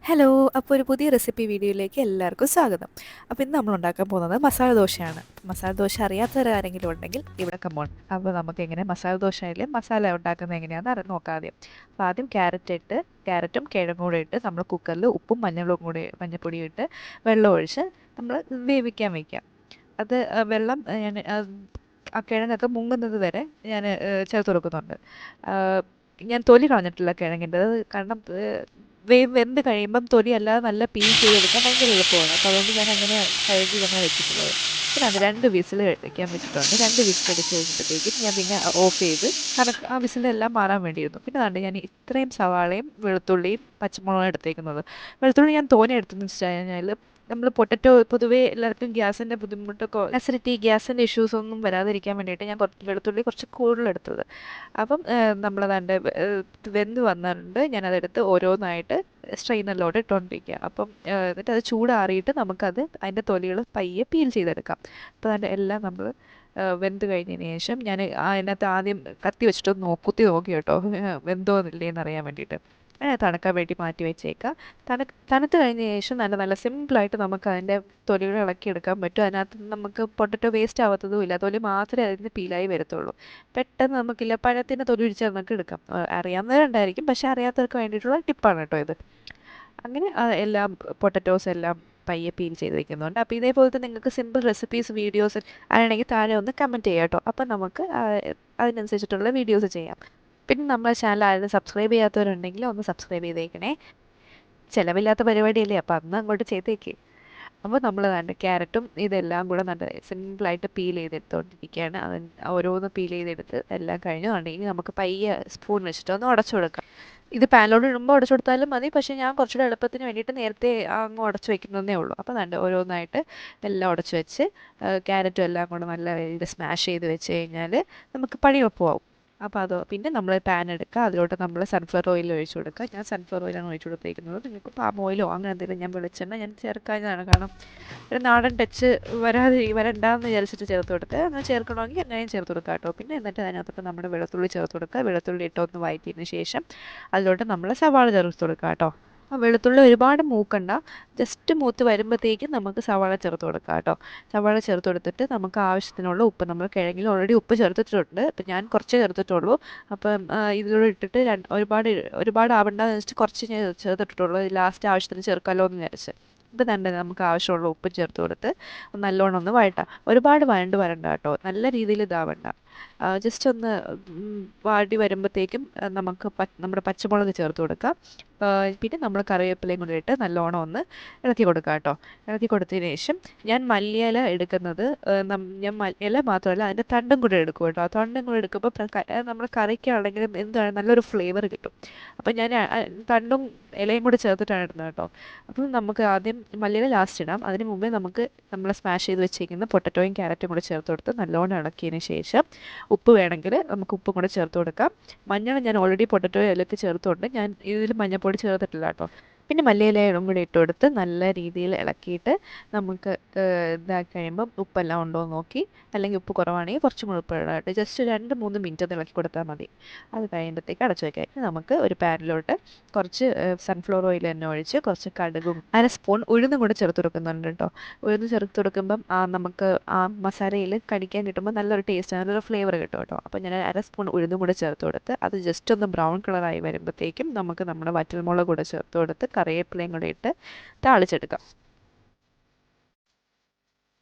Hello! അപ്പോൾ ഒരു പുതിയ റെസിപ്പി വീഡിയോയിലേക്ക് എല്ലാവർക്കും സ്വാഗതം. അപ്പോൾ ഇന്ന് നമ്മൾ ഉണ്ടാക്കാൻ പോകുന്നത് മസാല ദോശയാണ്. മസാല ദോശ അറിയാത്തവരാരെങ്കിലും ഉണ്ടെങ്കിൽ ഇവിടെ കമോൺ. അപ്പോൾ നമുക്ക് എങ്ങനെ മസാല ദോശയിൽ മസാല ഉണ്ടാക്കുന്നത് എങ്ങനെയാണെന്ന് നോക്കാം ആദ്യം. അപ്പോൾ ആദ്യം ക്യാരറ്റും കിഴങ്ങും കൂടെ ഇട്ട് നമ്മൾ കുക്കറിൽ ഉപ്പും മഞ്ഞൾപ്പൊടിയും ഇട്ട് വെള്ളം ഒഴിച്ച് നമ്മൾ വേവിക്കാൻ വയ്ക്കാം. അത് വെള്ളം ഞാൻ ആ കിഴങ്ങൊക്കെ മുങ്ങുന്നത് വരെ ഞാൻ ചേർത്ത് കൊടുക്കുന്നുണ്ട്. ഞാൻ തൊലി കളഞ്ഞിട്ടില്ല കിഴങ്ങിൻ്റെത്. കാരണം വെന്ത് കഴിയുമ്പം തൊലി അല്ലാതെ നല്ല പീൽ ചെയ്തെടുക്കാൻ ഭയങ്കര എളുപ്പമാണ്. അപ്പോൾ അതുകൊണ്ട് ഞാൻ അങ്ങനെ കഴുകി അങ്ങനെ വെച്ചിട്ടുള്ളത്. പിന്നെ അത് 2 വിസിൽ വയ്ക്കാൻ വെച്ചിട്ടുണ്ട്. 2 വിസിലടിച്ച് കഴിഞ്ഞപ്പോഴത്തേക്കും ഞാൻ പിന്നെ ഓഫ് ചെയ്ത് ആ വിസിലെല്ലാം മാറാൻ വേണ്ടിയിരുന്നു. പിന്നെ ദാണ്ടെ ഞാൻ ഇത്രയും സവാളയും വെളുത്തുള്ളിയും പച്ചമുളകും എടുത്തേക്കുന്നത്. വെളുത്തുള്ളി ഞാൻ തോനെ എടുത്തതെന്ന് വെച്ച് കഴിഞ്ഞാൽ നമ്മൾ പൊട്ടറ്റോ പൊതുവേ എല്ലാവർക്കും ഗ്യാസിൻ്റെ ബുദ്ധിമുട്ടൊക്കെ അസിഡിറ്റി ഗ്യാസിൻ്റെ ഇഷ്യൂസ് ഒന്നും വരാതിരിക്കാൻ വേണ്ടിയിട്ട് ഞാൻ വെളുത്തുള്ളി കുറച്ച് കൂടുതലെടുത്തത്. അപ്പം നമ്മളതാണ്ട് വെന്ത് വന്നിട്ടുണ്ട്. ഞാനതെടുത്ത് ഓരോന്നായിട്ട് സ്ട്രെയിനറിലോട്ട് ഇട്ടുകൊണ്ടിരിക്കുക. അപ്പം എന്നിട്ട് അത് ചൂടാറിയിട്ട് നമുക്കത് അതിൻ്റെ തൊലികൾ പയ്യെ പീൽ ചെയ്തെടുക്കാം. അപ്പോൾ അതിൻ്റെ എല്ലാം നമ്മൾ വെന്ത് കഴിഞ്ഞതിന് ശേഷം ഞാൻ അതിനകത്ത് ആദ്യം കത്തി വെച്ചിട്ടൊന്ന് കുത്തി നോക്കി കേട്ടോ, വെന്തോന്നില്ലേന്ന് അറിയാൻ വേണ്ടിയിട്ട്. തണുക്കാൻ വേണ്ടി മാറ്റി വെച്ചേക്കാം. തണുത്ത് കഴിഞ്ഞ ശേഷം നല്ല സിമ്പിളായിട്ട് നമുക്ക് അതിൻ്റെ തൊലികൾ ഇളക്കിയെടുക്കാൻ പറ്റും. അതിനകത്ത് നമുക്ക് പൊട്ടറ്റോ വേസ്റ്റ് ആവത്തതും ഇല്ല. തൊലി മാത്രമേ അതിൽ നിന്ന് പീലായി വരത്തുള്ളൂ. പെട്ടെന്ന് നമുക്കില്ല പഴത്തിൻ്റെ തൊലി ഉരിച്ച് നമുക്ക് എടുക്കാം. അറിയാവുന്നവരുണ്ടായിരിക്കും, പക്ഷേ അറിയാത്തവർക്ക് വേണ്ടിയിട്ടുള്ള ടിപ്പാണ് കേട്ടോ ഇത്. അങ്ങനെ എല്ലാം പൊട്ടറ്റോസ് എല്ലാം പയ്യെ പീൽ ചെയ്ത് വയ്ക്കുന്നുണ്ട്. അപ്പോൾ ഇതേപോലത്തെ നിങ്ങൾക്ക് സിമ്പിൾ റെസിപ്പീസ് വീഡിയോസ് ആണെങ്കിൽ താഴെ ഒന്ന് കമൻറ്റ് ചെയ്യാം കേട്ടോ. അപ്പം നമുക്ക് അതിനനുസരിച്ചിട്ടുള്ള വീഡിയോസ് ചെയ്യാം. പിന്നെ നമ്മളെ ചാനൽ ആരും സബ്സ്ക്രൈബ് ചെയ്യാത്തവരുണ്ടെങ്കിൽ ഒന്ന് സബ്സ്ക്രൈബ് ചെയ്തേക്കണേ. ചിലവില്ലാത്ത പരിപാടിയല്ലേ, അപ്പോൾ അന്ന് അങ്ങോട്ട് ചെയ്തേക്ക്. അപ്പോൾ നമ്മൾ നല്ല ക്യാരറ്റും ഇതെല്ലാം കൂടെ നല്ല സിമ്പിളായിട്ട് പീൽ ചെയ്തെടുത്തുകൊണ്ടിരിക്കുകയാണ്. അത് ഓരോന്ന് പീൽ ചെയ്തെടുത്ത് എല്ലാം കഴിഞ്ഞുണ്ടെങ്കിൽ നമുക്ക് പയ്യെ സ്പൂൺ വെച്ചിട്ട് ഒന്ന് ഉടച്ചു കൊടുക്കാം. ഇത് പാനിലോട്ട് ഇടുമ്പോൾ ഉടച്ചു കൊടുത്താലും മതി, പക്ഷേ ഞാൻ കുറച്ചുകൂടെ എളുപ്പത്തിന് വേണ്ടിയിട്ട് നേരത്തെ അങ്ങ് ഉടച്ചു വെക്കുന്നതേ ഉള്ളൂ. അപ്പോൾ നല്ല ഓരോന്നായിട്ട് എല്ലാം ഉടച്ചു വെച്ച് ക്യാരറ്റും എല്ലാം കൂടെ നല്ല ഇത് സ്മാഷ് ചെയ്ത് വെച്ച് കഴിഞ്ഞാൽ നമുക്ക് പണി എളുപ്പമാവും. അപ്പോൾ അത് പിന്നെ നമ്മൾ പാൻ എടുക്കുക, അതിലോട്ട് നമ്മൾ സൺഫ്ലവർ ഓയിൽ ഒഴിച്ച് കൊടുക്കുക. ഞാൻ സൺഫ്ലവർ ഓയിലാണ് ഒഴിച്ച് കൊടുത്തേക്കുന്നത്. നിങ്ങൾക്ക് പാം ഓയിലോ അങ്ങനെ എന്തെങ്കിലും, ഞാൻ വെളിച്ചെണ്ണ ഞാൻ ചേർക്കാഞ്ഞതാണ്. കാരണം ഒരു നാടൻ ടച്ച് വരണ്ടാന്ന് വിചാരിച്ചിട്ട് ചേർത്ത് കൊടുത്ത്, അങ്ങനെ ചേർക്കണമെങ്കിൽ അങ്ങനെയും ചേർത്ത് കൊടുക്കുക കേട്ടോ. പിന്നെ എന്നിട്ട് അതിനകത്തോട്ട് നമ്മുടെ വെളുത്തുള്ളി ചേർത്ത് കൊടുക്കുക. വെളുത്തുള്ളി ഇട്ടൊന്ന് വഴറ്റിയതിന് ശേഷം അതിലോട്ട് നമ്മൾ സവാള ചേർത്ത് കൊടുക്കുക കേട്ടോ. ആ വെളുത്തുള്ളി ഒരുപാട് മൂക്കണ്ട, ജസ്റ്റ് മൂത്ത് വരുമ്പോഴത്തേക്കും നമുക്ക് സവാള ചേർത്ത് കൊടുക്കാം കേട്ടോ. സവാള ചേർത്ത് കൊടുത്തിട്ട് നമുക്ക് ആവശ്യത്തിനുള്ള ഉപ്പ്, നമ്മൾ കിഴങ്ങിൽ ഓൾറെഡി ഉപ്പ് ചേർത്തിട്ടുണ്ട്. അപ്പം ഞാൻ കുറച്ചേ ചേർത്തിട്ടുള്ളൂ. അപ്പം ഇതിലൂടെ ഇട്ടിട്ട് ഒരുപാട് ആവണ്ടെന്ന് വെച്ചിട്ട് കുറച്ച് ഞാൻ ചേർത്തിട്ടുള്ളൂ. ലാസ്റ്റ് ആവശ്യത്തിന് ചേർക്കാമല്ലോ എന്ന് വിചാരിച്ച്. ഇപ്പം തന്നെ നമുക്ക് ആവശ്യമുള്ള ഉപ്പ് ചേർത്ത് കൊടുത്ത് നല്ലോണം ഒന്ന് വഴട്ടാം. ഒരുപാട് വരണ്ട കേട്ടോ, നല്ല രീതിയിൽ ഇതാവണ്ട. ജസ്റ്റ് ഒന്ന് വാടി വരുമ്പോഴത്തേക്കും നമുക്ക് നമ്മുടെ പച്ചമുളക് ചേർത്ത് കൊടുക്കാം. പിന്നെ നമ്മൾ കറിവേപ്പിലയും കൂടി ഇട്ട് നല്ലോണം ഒന്ന് ഇളക്കി കൊടുക്കാം കേട്ടോ. ഇളക്കി കൊടുത്തതിന് ശേഷം ഞാൻ മല്ലിയില എടുക്കുന്നത്, ഞാൻ ഇല മാത്രമല്ല അതിൻ്റെ തണ്ടും കൂടെ എടുക്കും കേട്ടോ. ആ തണ്ടും കൂടെ എടുക്കുമ്പോൾ നമ്മൾ കറിക്കാണെങ്കിലും എന്താണ് നല്ലൊരു ഫ്ലേവർ കിട്ടും. അപ്പം ഞാൻ തണ്ടും ഇലയും കൂടി ചേർത്തിട്ടാണ് ഇടുന്നത് കേട്ടോ. അപ്പം നമുക്ക് ആദ്യം മല്ലിയില ലാസ്റ്റ് ഇടാം. അതിന് മുമ്പേ നമുക്ക് നമ്മൾ സ്മാഷ് ചെയ്ത് വെച്ചിരിക്കുന്ന പൊട്ടറ്റോയും ക്യാരറ്റും കൂടെ ചേർത്ത് കൊടുത്ത് നല്ലോണം ഇളക്കിയതിന് ശേഷം ഉപ്പ് വേണമെങ്കിൽ നമുക്ക് ഉപ്പും കൂടെ ചേർത്ത് കൊടുക്കാം. മഞ്ഞൾ ഞാൻ ഓൾറെഡി പൊട്ടറ്റോ ഇലയ്ക്ക് ചേർത്തുകൊണ്ട് ഞാൻ ഇതിൽ മഞ്ഞൾപ്പൊടി ചേർത്തിട്ടില്ല കേട്ടോ. പിന്നെ മല്ലിയിലയും കൂടി ഇട്ട് കൊടുത്ത് നല്ല രീതിയിൽ ഇളക്കിയിട്ട് നമുക്ക് ഇതാക്കി കഴിയുമ്പം ഉപ്പെല്ലാം ഉണ്ടോ എന്ന് നോക്കി, അല്ലെങ്കിൽ ഉപ്പ് കുറവാണെങ്കിൽ കുറച്ചും കൂടി ഉപ്പ് ഇടാനായിട്ട് ജസ്റ്റ് 2-3 മിനിറ്റ് ഒന്ന് ഇളക്കി കൊടുത്താൽ മതി. അത് കഴിയുമ്പോഴത്തേക്ക് അടച്ചു വയ്ക്കാം. നമുക്ക് ഒരു പാനിലോട്ട് കുറച്ച് സൺഫ്ലവർ ഓയിൽ തന്നെ ഒഴിച്ച് കുറച്ച് കടുകും 1 സ്പൂൺ ഉഴുന്നും കൂടെ ചേർത്ത് കൊടുക്കുന്നുണ്ട് കേട്ടോ. ഉഴുന്ന് ചേർത്ത് കൊടുക്കുമ്പം നമുക്ക് ആ മസാലയിൽ കടിക്കാൻ കിട്ടുമ്പോൾ നല്ലൊരു ടേസ്റ്റ്, നല്ലൊരു ഫ്ലേവർ കിട്ടും കേട്ടോ. അപ്പോൾ ഞാൻ 1 സ്പൂൺ ഉഴുന്നും കൂടെ ചേർത്ത് കൊടുത്ത് അത് ജസ്റ്റ് ഒന്ന് ബ്രൗൺ കളറായി വരുമ്പോഴത്തേക്കും നമുക്ക് നമ്മുടെ വറ്റൽമുളക് കൂടെ ചേർത്ത് കൊടുത്ത് കറിവേപ്പിലയും കൂടെ ഇട്ട് താളിച്ചെടുക്കാം.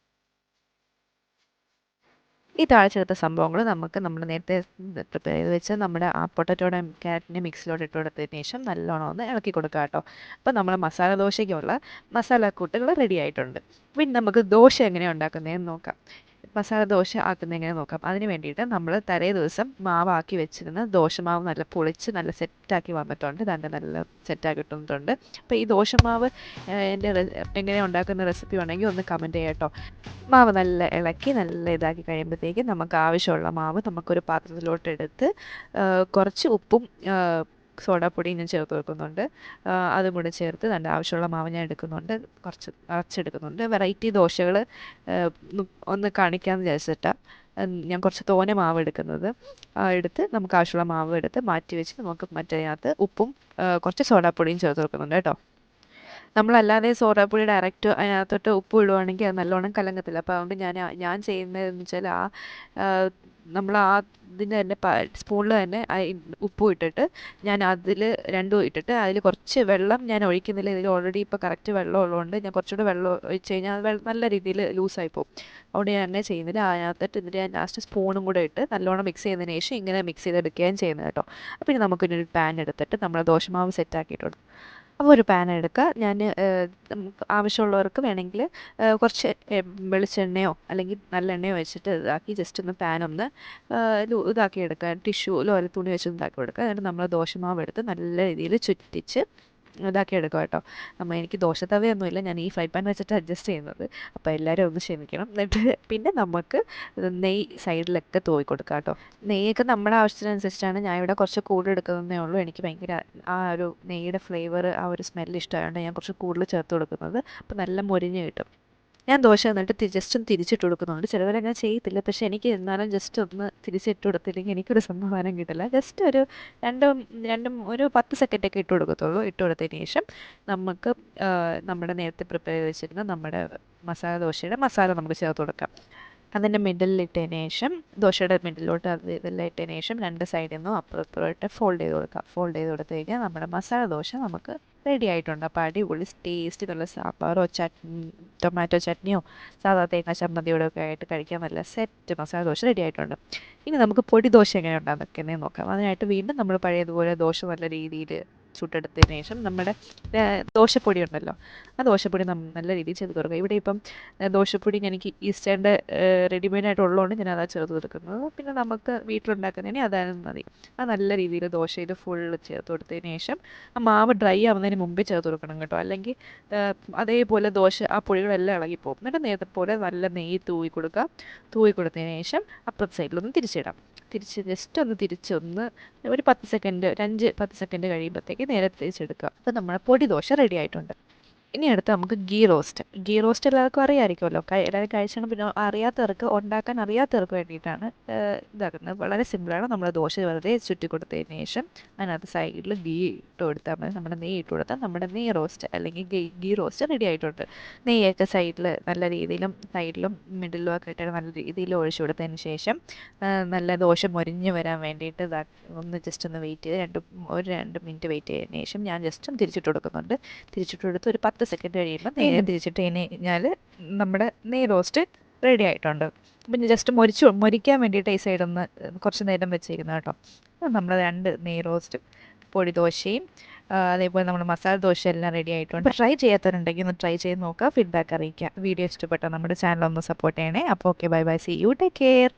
ഈ താളിച്ചെടുത്ത സംഭവങ്ങൾ നമുക്ക് നമ്മൾ നേരത്തെ പ്രിപ്പയർ ചെയ്ത് വെച്ച് നമ്മുടെ ആ പൊട്ടറ്റോയുടെ ക്യാരറ്റിൻ്റെ മിക്സിലോട്ട് ഇട്ട് കൊടുത്തതിന് ശേഷം നല്ലോണം ഒന്ന് ഇളക്കി കൊടുക്കുക കേട്ടോ. അപ്പോൾ നമ്മൾ മസാല ദോശയ്ക്കുള്ള മസാലക്കൂട്ടുകൾ റെഡി ആയിട്ടുണ്ട്. പിന്നെ നമുക്ക് ദോശ എങ്ങനെയാണ് ഉണ്ടാക്കുന്നതെന്ന് നോക്കാം. മസാല ദോശ ആക്കുന്നത് എങ്ങനെ നോക്കാം. അതിന് വേണ്ടിയിട്ട് നമ്മൾ തലേ ദിവസം മാവാക്കി വെച്ചിരുന്ന ദോശമാവ് നല്ല പൊളിച്ച് നല്ല സെറ്റാക്കി വന്നിട്ടുണ്ട്. നല്ല സെറ്റാക്കി ഇട്ടിട്ടുണ്ട്. അപ്പോൾ ഈ ദോശമാവ് എൻ്റെ എങ്ങനെയാണ് ഉണ്ടാക്കുന്ന റെസിപ്പി വേണമെങ്കിൽ ഒന്ന് കമൻറ്റ് ചെയ്യാം കേട്ടോ. മാവ് നല്ല ഇളക്കി നല്ല ഇതാക്കി കഴിയുമ്പോഴത്തേക്കും നമുക്ക് ആവശ്യമുള്ള മാവ് നമുക്കൊരു പാത്രത്തിലോട്ട് എടുത്ത് കുറച്ച് ഉപ്പും സോഡാപ്പൊടിയും ഞാൻ ചേർത്ത് വെക്കുന്നുണ്ട്. അതും കൂടെ ചേർത്ത് നല്ല ആവശ്യമുള്ള മാവ് ഞാൻ എടുക്കുന്നുണ്ട്, കുറച്ച് അരച്ചെടുക്കുന്നുണ്ട്. വെറൈറ്റി ദോശകൾ ഒന്ന് കാണിക്കാമെന്ന് വിചാരിച്ചിട്ടാണ് ഞാൻ കുറച്ച് തോനെ മാവ് എടുക്കുന്നത്. എടുത്ത് നമുക്ക് ആവശ്യമുള്ള മാവ് എടുത്ത് മാറ്റി വെച്ച് നമുക്ക് മറ്റേതിനകത്ത് ഉപ്പും കുറച്ച് സോഡാപ്പൊടിയും ചേർത്ത് വെക്കുന്നുണ്ട് കേട്ടോ. നമ്മളല്ലാതെ സോഡാപ്പൊടി ഡയറക്റ്റ് അതിനകത്തോട്ട് ഉപ്പ് ഇടുവാണെങ്കിൽ അത് നല്ലോണം കലങ്ങത്തില്ല. അപ്പോൾ അതുകൊണ്ട് ഞാൻ ചെയ്യുന്നതെന്ന് വെച്ചാൽ നമ്മൾ ഇതിൻ്റെ തന്നെ സ്പൂണിൽ തന്നെ ഉപ്പും ഇട്ടിട്ട് ഞാൻ അതിൽ രണ്ടും ഇട്ടിട്ട് അതിൽ കുറച്ച് വെള്ളം ഞാൻ ഒഴിക്കുന്നില്ല. ഇതിൽ ഓൾറെഡി ഇപ്പോൾ കറക്റ്റ് വെള്ളം ഉള്ളതുകൊണ്ട് ഞാൻ കുറച്ചുകൂടെ വെള്ളം ഒഴിച്ച് കഴിഞ്ഞാൽ അത് നല്ല രീതിയിൽ ലൂസായി പോകും. അതുകൊണ്ട് ഞാൻ അങ്ങനെ ചെയ്യുന്നില്ല. അതിനകത്തിട്ട് ഇതിൻ്റെ ഞാൻ ലാസ്റ്റ് സ്പൂണും കൂടെ ഇട്ട് നല്ലോണം മിക്സ് ചെയ്തതിന് ശേഷം ഇങ്ങനെ മിക്സ് ചെയ്തെടുക്കുകയും ചെയ്യുന്നത് കേട്ടോ. അപ്പോൾ ഇനി നമുക്കിനൊരു പാൻ എടുത്തിട്ട് നമ്മൾ ദോശമാവ് സെറ്റാക്കിയിട്ടുണ്ട്. അപ്പോൾ ഒരു പാൻ എടുക്കുക. ഞാൻ നമുക്ക് ആവശ്യമുള്ളവർക്ക് വേണമെങ്കിൽ കുറച്ച് വെളിച്ചെണ്ണയോ അല്ലെങ്കിൽ നല്ലെണ്ണയോ വെച്ചിട്ട് ഇതാക്കി ജസ്റ്റ് ഒന്ന് പാൻ ഒന്ന് ഇതാക്കി എടുക്കുക. ടിഷ്യൂലോ അല്ലെങ്കിൽ തുണി വെച്ച് ഇതാക്കി കൊടുക്കുക. എന്നിട്ട് നമ്മൾ ദോശമാവ് എടുത്ത് നല്ല രീതിയിൽ ചുറ്റിച്ച് ഇതാക്കി എടുക്കുക കേട്ടോ. എനിക്ക് ദോശത്തവയൊന്നുമില്ല, ഞാൻ ഈ ഫ്രൈ പാൻ വെച്ചിട്ട് അഡ്ജസ്റ്റ് ചെയ്യുന്നത്. അപ്പോൾ എല്ലാവരും ഒന്ന് ക്ഷമിക്കണം. എന്നിട്ട് പിന്നെ നമുക്ക് നെയ്യ് സൈഡിലൊക്കെ തൂവി കൊടുക്കുക കേട്ടോ. നെയ്യൊക്കെ നമ്മുടെ ആവശ്യത്തിനനുസരിച്ചാണ്. ഞാൻ ഇവിടെ കുറച്ച് കൂടുതൽ എടുക്കുന്നതേ ഉള്ളൂ. എനിക്ക് ഭയങ്കര ആ ഒരു നെയ്യുടെ ഫ്ലേവർ, ആ ഒരു സ്മെല്ല് ഇഷ്ടമായതുകൊണ്ട് ഞാൻ കുറച്ച് കൂടുതൽ ചേർത്ത് കൊടുക്കുന്നത്. അപ്പോൾ നല്ല മൊരിഞ്ഞ് കിട്ടും. ഞാൻ ദോശ എന്നിട്ട് ജസ്റ്റ് ഒന്ന് തിരിച്ചിട്ട് കൊടുക്കുന്നുണ്ട്. ചിലവരങ്ങനെ ചെയ്യത്തില്ല. പക്ഷേ എനിക്ക് എന്നാലും ജസ്റ്റ് ഒന്ന് തിരിച്ചിട്ട് കൊടുത്തില്ലെങ്കിൽ എനിക്കൊരു സമാധാനം കിട്ടില്ല. ജസ്റ്റ് ഒരു ഒരു 10 സെക്കൻഡൊക്കെ ഇട്ട് കൊടുക്കത്തുള്ളൂ. ഇട്ട് കൊടുത്തതിന് ശേഷം നമുക്ക് നമ്മുടെ നേരത്തെ പ്രിപ്പയർ ചെയ്ത് വെച്ചിരുന്ന നമ്മുടെ മസാല ദോശയുടെ മസാല നമുക്ക് ചേർത്ത് കൊടുക്കാം. അതിൻ്റെ മിഡിലിട്ടതിന് ശേഷം ദോശയുടെ മിഡിലോട്ട് ഇതെല്ലാം ഇട്ടതിന് ശേഷം 2 സൈഡിൽ നിന്നും അപ്പുറത്തോട്ട് ഫോൾഡ് ചെയ്ത് കൊടുക്കാം. ഫോൾഡ് ചെയ്ത് കൊടുത്തു കഴിഞ്ഞാൽ നമ്മുടെ മസാല ദോശ നമുക്ക് റെഡി ആയിട്ടുണ്ട്. അപ്പോൾ അടിപൊളി ടേസ്റ്റിലുള്ള സാമ്പാറോ ടൊമാറ്റോ ചട്നിയോ സാധാ തേങ്ങാ ചമ്മന്തിയോടെ ഒക്കെ ആയിട്ട് കഴിക്കാൻ നല്ല സെറ്റ് മസാല ദോശ റെഡി ആയിട്ടുണ്ട്. ഇനി നമുക്ക് പൊടി ദോശ എങ്ങനെ ഉണ്ടാക്കുന്നതെന്ന് നോക്കാം. അതിനായിട്ട് വീണ്ടും നമ്മൾ പഴയതുപോലെ ദോശ നല്ല രീതിയിൽ ചുട്ടെടുത്തതിന് ശേഷം നമ്മുടെ ദോശപ്പൊടി ഉണ്ടല്ലോ, ആ ദോശപ്പൊടി നല്ല രീതിയിൽ ചേർത്ത് കൊടുക്കുക. ഇവിടെ ഇപ്പം ദോശപ്പൊടി എനിക്ക് ഈസ്റ്റേണിൻ്റെ റെഡിമെയ്ഡായിട്ട് ഉള്ളതുകൊണ്ട് ഞാൻ അതാണ് ചേർത്ത് കൊടുക്കുന്നത്. പിന്നെ നമുക്ക് വീട്ടിലുണ്ടാക്കുന്നതിന് അതാണ് മതി. അത് നല്ല രീതിയിൽ ദോശയിൽ ഫുള്ള് ചേർത്ത് കൊടുത്തതിന് ശേഷം ആ മാവ് ഡ്രൈ ആവുന്നതിന് മുമ്പേ ചേർത്ത് കൊടുക്കണം കേട്ടോ. അല്ലെങ്കിൽ അതേപോലെ ദോശ ആ പൊടികളെല്ലാം ഇളകിപ്പോകും. എന്നിട്ട് നേരത്തെ പോലെ നല്ല നെയ്യ് തൂവി കൊടുക്കുക. തൂവി കൊടുത്തതിന് ശേഷം അപ്പുറത്തെ സൈഡിലൊന്ന് തിരിച്ചിടാം. ജസ്റ്റ് ഒന്ന് തിരിച്ചൊന്ന് ഒരു 10 സെക്കൻഡ് 10 സെക്കൻഡ് കഴിയുമ്പോഴത്തേക്ക് നേരെ തിരിച്ചെടുക്കുക. അപ്പോൾ നമ്മുടെ പൊടി ദോശ റെഡി ആയിട്ടുണ്ട്. ഇനി അടുത്ത് നമുക്ക് ഗീ റോസ്റ്റ് എല്ലാവർക്കും അറിയാമായിരിക്കുമല്ലോ. എല്ലാവരും കഴിച്ചാണ്. പിന്നെ അറിയാത്തവർക്ക്, ഉണ്ടാക്കാൻ അറിയാത്തവർക്ക് വേണ്ടിയിട്ടാണ് ഇതാക്കുന്നത്. വളരെ സിമ്പിളാണ്. നമ്മൾ ദോശ വെറുതെ ചുറ്റി കൊടുത്തതിന് ശേഷം അതിനകത്ത് സൈഡിൽ ഗീ ഇട്ട് കൊടുത്താൽ മതി. നമ്മുടെ നെയ്യ് ഇട്ട് കൊടുത്താൽ നമ്മുടെ നെയ്യ് റോസ്റ്റ് അല്ലെങ്കിൽ ഗീ റോസ്റ്റ് റെഡി ആയിട്ടുണ്ട്. നെയ്യൊക്കെ സൈഡിലും സൈഡിലും മിഡിലും ഒക്കെ ഇട്ട് നല്ല രീതിയിൽ ഒഴിച്ചു കൊടുത്തതിന് ശേഷം നല്ല ദോശ മൊരിഞ്ഞ് വരാൻ വേണ്ടിയിട്ട് ഒന്ന് ജസ്റ്റ് ഒന്ന് വെയിറ്റ് ചെയ്ത് ഒരു 2 മിനിറ്റ് വെയിറ്റ് ചെയ്തതിന് ശേഷം ഞാൻ ജസ്റ്റ് ഒന്ന് തിരിച്ചിട്ട് കൊടുക്കുന്നുണ്ട്. തിരിച്ചിട്ട് കൊടുത്ത് ഒരു 10 സെക്കൻഡ് കഴിയുമ്പോൾ നെയ്യ് തിരിച്ചിട്ട് കഴിഞ്ഞാൽ നമ്മുടെ നെയ്യ് റോസ്റ്റ് റെഡി ആയിട്ടുണ്ട്. അപ്പം ജസ്റ്റ് മൊരിക്കാൻ വേണ്ടിയിട്ട് ഈ സൈഡൊന്ന് കുറച്ച് നേരം വെച്ചിരിക്കുന്നത് കേട്ടോ. നമ്മൾ 2 നെയ്യ് റോസ്റ്റും പൊടി ദോശയും അതേപോലെ നമ്മുടെ മസാല ദോശ എല്ലാം റെഡി ആയിട്ടുണ്ട്. അപ്പോൾ ട്രൈ ചെയ്യാത്തവരുണ്ടെങ്കിൽ ഒന്ന് ട്രൈ ചെയ്ത് നോക്കുക. ഫീഡ്ബാക്ക് അറിയിക്കുക. വീഡിയോ ഇഷ്ടപ്പെട്ടാൽ നമ്മുടെ ചാനൽ ഒന്ന് സപ്പോർട്ട് ചെയ്യണേ. അപ്പോൾ okay, bye bye, see you, take care.